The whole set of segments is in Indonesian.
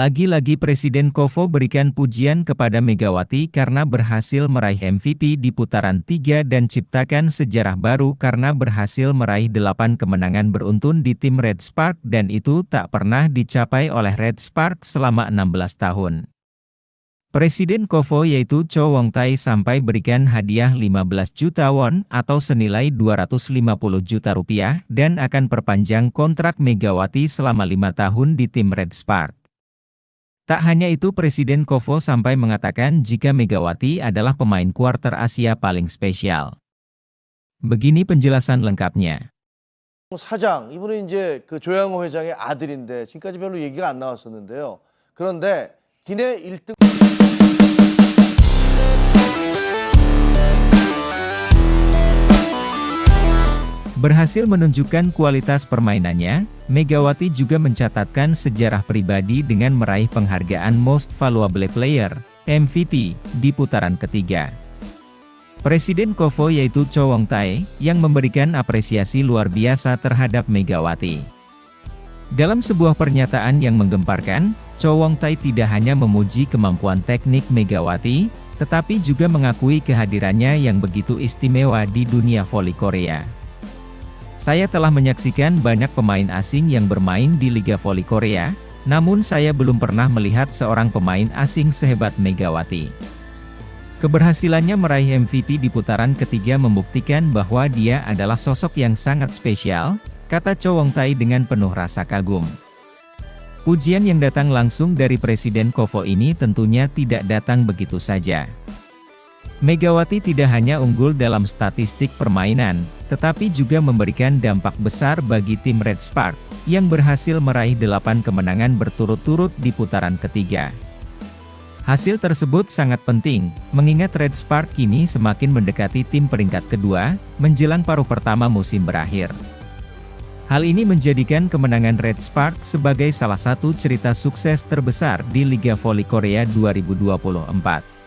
Lagi-lagi Presiden Kovo berikan pujian kepada Megawati karena berhasil meraih MVP di putaran 3 dan ciptakan sejarah baru karena berhasil meraih 8 kemenangan beruntun di tim Red Spark dan itu tak pernah dicapai oleh Red Spark selama 16 tahun. Presiden Kovo yaitu Cho Wong-tai sampai berikan hadiah 15 juta won atau senilai 250 juta rupiah dan akan perpanjang kontrak Megawati selama 5 tahun di tim Red Spark. Tak hanya itu Presiden Kovo sampai mengatakan jika Megawati adalah pemain kuarter Asia paling spesial. Begini penjelasan lengkapnya. 사장, 이분은 이제 그 조양호 회장의 아들인데 지금까지 별로 얘기가 안 나왔었는데요. 그런데 기내 1등 Berhasil menunjukkan kualitas permainannya, Megawati juga mencatatkan sejarah pribadi dengan meraih penghargaan Most Valuable Player, MVP, di putaran ketiga. Presiden Kovo yaitu Cho Wong-tai, yang memberikan apresiasi luar biasa terhadap Megawati. Dalam sebuah pernyataan yang menggemparkan, Cho Wong-tai tidak hanya memuji kemampuan teknik Megawati, tetapi juga mengakui kehadirannya yang begitu istimewa di dunia voli Korea. Saya telah menyaksikan banyak pemain asing yang bermain di Liga Voli Korea, namun saya belum pernah melihat seorang pemain asing sehebat Megawati. Keberhasilannya meraih MVP di putaran ketiga membuktikan bahwa dia adalah sosok yang sangat spesial, kata Cho Wong-tai dengan penuh rasa kagum. Pujian yang datang langsung dari Presiden Kovo ini tentunya tidak datang begitu saja. Megawati tidak hanya unggul dalam statistik permainan, tetapi juga memberikan dampak besar bagi tim Red Spark, yang berhasil meraih 8 kemenangan berturut-turut di putaran ketiga. Hasil tersebut sangat penting, mengingat Red Spark kini semakin mendekati tim peringkat kedua, menjelang paruh pertama musim berakhir. Hal ini menjadikan kemenangan Red Spark sebagai salah satu cerita sukses terbesar di Liga Voli Korea 2024.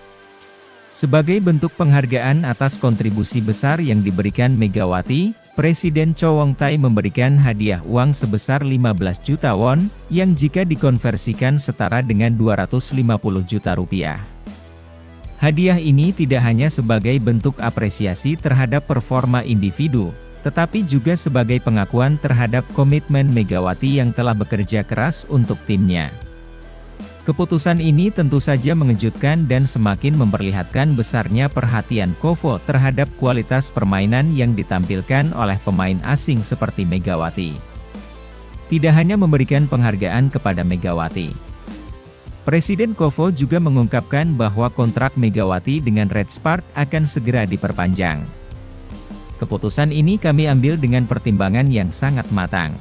Sebagai bentuk penghargaan atas kontribusi besar yang diberikan Megawati, Presiden Cho Wong-tai memberikan hadiah uang sebesar 15 juta won, yang jika dikonversikan setara dengan 250 juta rupiah. Hadiah ini tidak hanya sebagai bentuk apresiasi terhadap performa individu, tetapi juga sebagai pengakuan terhadap komitmen Megawati yang telah bekerja keras untuk timnya. Keputusan ini tentu saja mengejutkan dan semakin memperlihatkan besarnya perhatian Kovo terhadap kualitas permainan yang ditampilkan oleh pemain asing seperti Megawati. Tidak hanya memberikan penghargaan kepada Megawati. Presiden Kovo juga mengungkapkan bahwa kontrak Megawati dengan Red Spark akan segera diperpanjang. Keputusan ini kami ambil dengan pertimbangan yang sangat matang.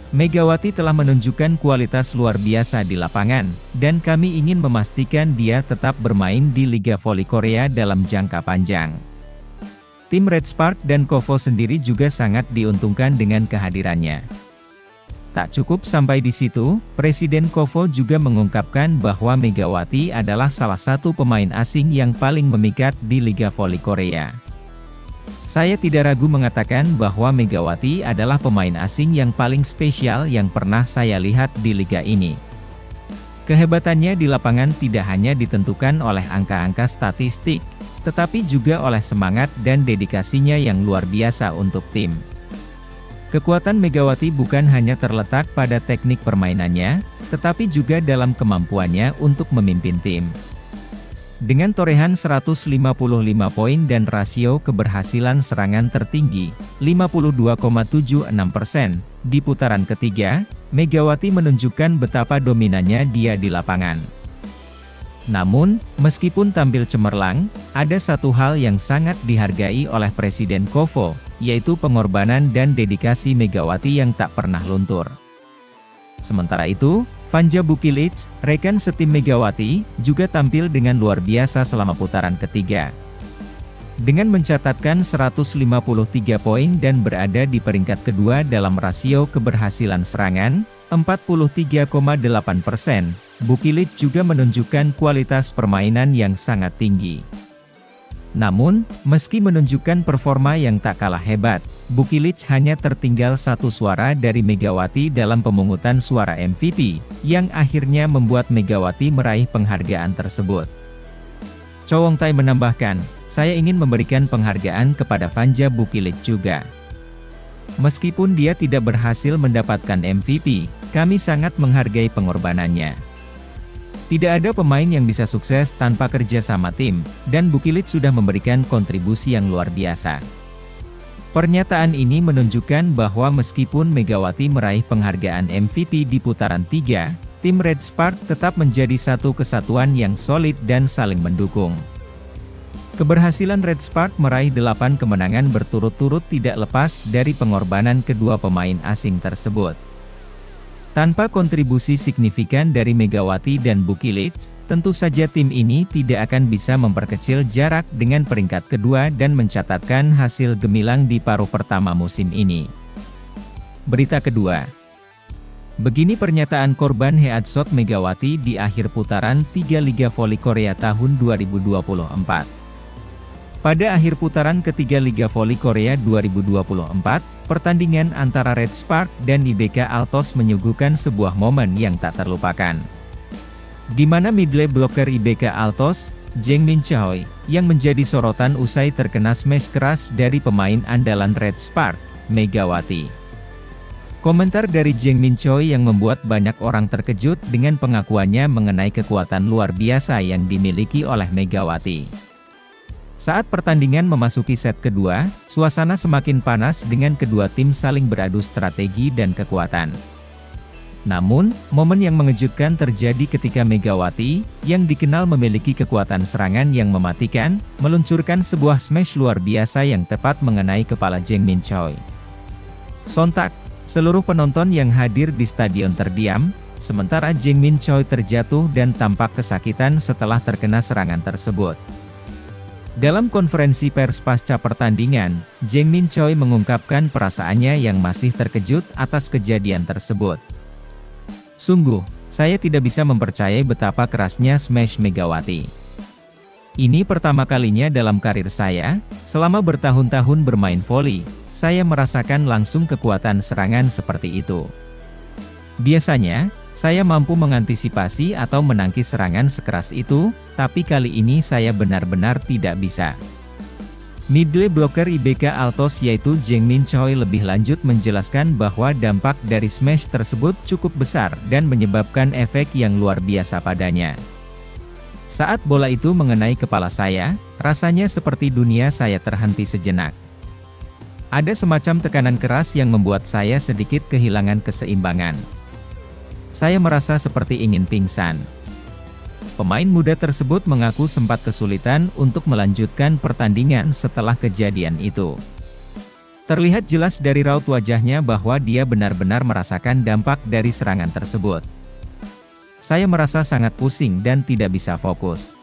Megawati telah menunjukkan kualitas luar biasa di lapangan, dan kami ingin memastikan dia tetap bermain di Liga Voli Korea dalam jangka panjang. Tim Red Spark dan Kovo sendiri juga sangat diuntungkan dengan kehadirannya. Tak cukup sampai di situ, Presiden Kovo juga mengungkapkan bahwa Megawati adalah salah satu pemain asing yang paling memikat di Liga Voli Korea. Saya tidak ragu mengatakan bahwa Megawati adalah pemain asing yang paling spesial yang pernah saya lihat di liga ini. Kehebatannya di lapangan tidak hanya ditentukan oleh angka-angka statistik, tetapi juga oleh semangat dan dedikasinya yang luar biasa untuk tim. Kekuatan Megawati bukan hanya terletak pada teknik permainannya, tetapi juga dalam kemampuannya untuk memimpin tim. Dengan torehan 155 poin dan rasio keberhasilan serangan tertinggi, 52,76%, di putaran ketiga, Megawati menunjukkan betapa dominannya dia di lapangan. Namun, meskipun tampil cemerlang, ada satu hal yang sangat dihargai oleh Presiden Kovo, yaitu pengorbanan dan dedikasi Megawati yang tak pernah luntur. Sementara itu, Vanja Bukilic, rekan setim Megawati, juga tampil dengan luar biasa selama putaran ketiga. Dengan mencatatkan 153 poin dan berada di peringkat kedua dalam rasio keberhasilan serangan, 43,8%, Bukilic juga menunjukkan kualitas permainan yang sangat tinggi. Namun, meski menunjukkan performa yang tak kalah hebat, Bukilic hanya tertinggal satu suara dari Megawati dalam pemungutan suara MVP, yang akhirnya membuat Megawati meraih penghargaan tersebut. Chow Won-tai menambahkan, "Saya ingin memberikan penghargaan kepada Vanja Bukilic juga. Meskipun dia tidak berhasil mendapatkan MVP, kami sangat menghargai pengorbanannya. Tidak ada pemain yang bisa sukses tanpa kerja sama tim, dan Bukilic sudah memberikan kontribusi yang luar biasa." Pernyataan ini menunjukkan bahwa meskipun Megawati meraih penghargaan MVP di putaran 3, tim Red Spark tetap menjadi satu kesatuan yang solid dan saling mendukung. Keberhasilan Red Spark meraih 8 kemenangan berturut-turut tidak lepas dari pengorbanan kedua pemain asing tersebut. Tanpa kontribusi signifikan dari Megawati dan Bukilic, tentu saja tim ini tidak akan bisa memperkecil jarak dengan peringkat kedua dan mencatatkan hasil gemilang di paruh pertama musim ini. Berita kedua. Begini pernyataan korban Headshot Megawati di akhir putaran 3 Liga Voli Korea tahun 2024. Pada akhir putaran ketiga Liga Voli Korea 2024, pertandingan antara Red Spark dan IBK Altos menyuguhkan sebuah momen yang tak terlupakan. Di mana middle blocker IBK Altos, Jang Min Choi, yang menjadi sorotan usai terkena smash keras dari pemain andalan Red Spark, Megawati. Komentar dari Jang Min Choi yang membuat banyak orang terkejut dengan pengakuannya mengenai kekuatan luar biasa yang dimiliki oleh Megawati. Saat pertandingan memasuki set kedua, suasana semakin panas dengan kedua tim saling beradu strategi dan kekuatan. Namun, momen yang mengejutkan terjadi ketika Megawati, yang dikenal memiliki kekuatan serangan yang mematikan, meluncurkan sebuah smash luar biasa yang tepat mengenai kepala Jang Min Choi. Sontak, seluruh penonton yang hadir di stadion terdiam, sementara Jang Min Choi terjatuh dan tampak kesakitan setelah terkena serangan tersebut. Dalam konferensi pers pasca pertandingan, Jang Min Choi mengungkapkan perasaannya yang masih terkejut atas kejadian tersebut. "Sungguh, saya tidak bisa mempercayai betapa kerasnya smash Megawati. Ini pertama kalinya dalam karir saya, selama bertahun-tahun bermain voli, saya merasakan langsung kekuatan serangan seperti itu. Biasanya, saya mampu mengantisipasi atau menangkis serangan sekeras itu, tapi kali ini saya benar-benar tidak bisa." Middle blocker IBK Altos yaitu Jang Min Choi lebih lanjut menjelaskan bahwa dampak dari smash tersebut cukup besar dan menyebabkan efek yang luar biasa padanya. "Saat bola itu mengenai kepala saya, rasanya seperti dunia saya terhenti sejenak. Ada semacam tekanan keras yang membuat saya sedikit kehilangan keseimbangan. Saya merasa seperti ingin pingsan." Pemain muda tersebut mengaku sempat kesulitan untuk melanjutkan pertandingan setelah kejadian itu. Terlihat jelas dari raut wajahnya bahwa dia benar-benar merasakan dampak dari serangan tersebut. "Saya merasa sangat pusing dan tidak bisa fokus.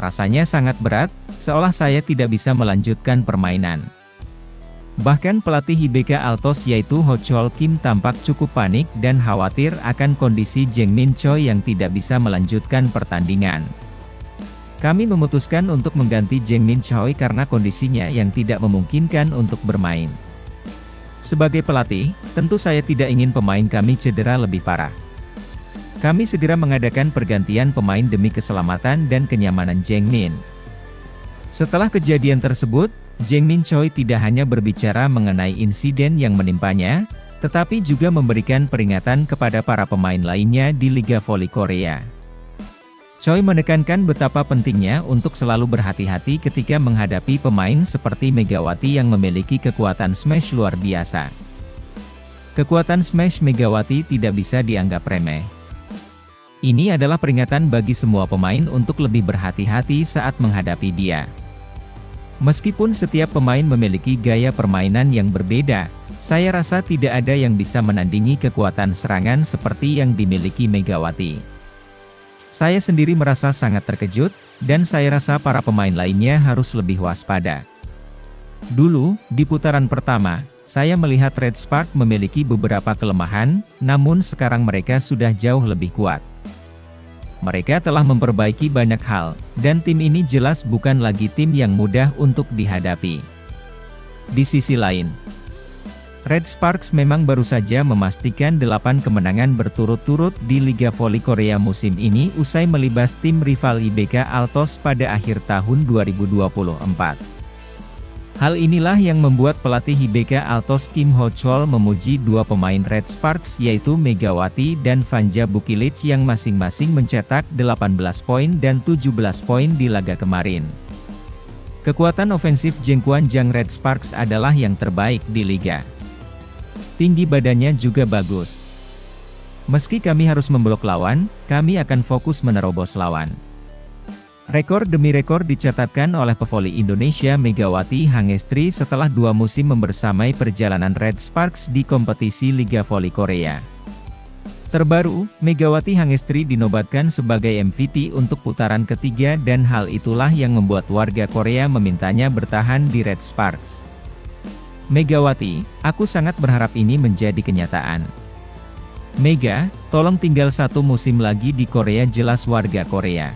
Rasanya sangat berat, seolah saya tidak bisa melanjutkan permainan." Bahkan pelatih IBK Altos yaitu Ho Chol Kim tampak cukup panik dan khawatir akan kondisi Jang Min Choi yang tidak bisa melanjutkan pertandingan. "Kami memutuskan untuk mengganti Jang Min Choi karena kondisinya yang tidak memungkinkan untuk bermain. Sebagai pelatih, tentu saya tidak ingin pemain kami cedera lebih parah. Kami segera mengadakan pergantian pemain demi keselamatan dan kenyamanan Jang Min." Setelah kejadian tersebut, Jang Min Choi tidak hanya berbicara mengenai insiden yang menimpanya, tetapi juga memberikan peringatan kepada para pemain lainnya di Liga Voli Korea. Choi menekankan betapa pentingnya untuk selalu berhati-hati ketika menghadapi pemain seperti Megawati yang memiliki kekuatan smash luar biasa. Kekuatan smash Megawati tidak bisa dianggap remeh. Ini adalah peringatan bagi semua pemain untuk lebih berhati-hati saat menghadapi dia. Meskipun setiap pemain memiliki gaya permainan yang berbeda, saya rasa tidak ada yang bisa menandingi kekuatan serangan seperti yang dimiliki Megawati. Saya sendiri merasa sangat terkejut, dan saya rasa para pemain lainnya harus lebih waspada. Dulu, di putaran pertama, saya melihat Red Spark memiliki beberapa kelemahan, namun sekarang mereka sudah jauh lebih kuat. Mereka telah memperbaiki banyak hal, dan tim ini jelas bukan lagi tim yang mudah untuk dihadapi. Di sisi lain, Red Sparks memang baru saja memastikan 8 kemenangan berturut-turut di Liga Voli Korea musim ini usai melibas tim rival IBK Altos pada akhir tahun 2024. Hal inilah yang membuat pelatih IBK Altos Kim Ho Chol memuji dua pemain Red Sparks yaitu Megawati dan Vanja Bukilic yang masing-masing mencetak 18 poin dan 17 poin di laga kemarin. Kekuatan ofensif Jengkuan-jang Red Sparks adalah yang terbaik di liga. Tinggi badannya juga bagus. Meski kami harus memblok lawan, kami akan fokus menerobos lawan. Rekor demi rekor dicatatkan oleh pevoli Indonesia Megawati Hangestri setelah 2 musim membersamai perjalanan Red Sparks di kompetisi Liga Voli Korea. Terbaru, Megawati Hangestri dinobatkan sebagai MVP untuk putaran ketiga dan hal itulah yang membuat warga Korea memintanya bertahan di Red Sparks. Megawati, aku sangat berharap ini menjadi kenyataan. Mega, tolong tinggal 1 musim lagi di Korea, jelas warga Korea.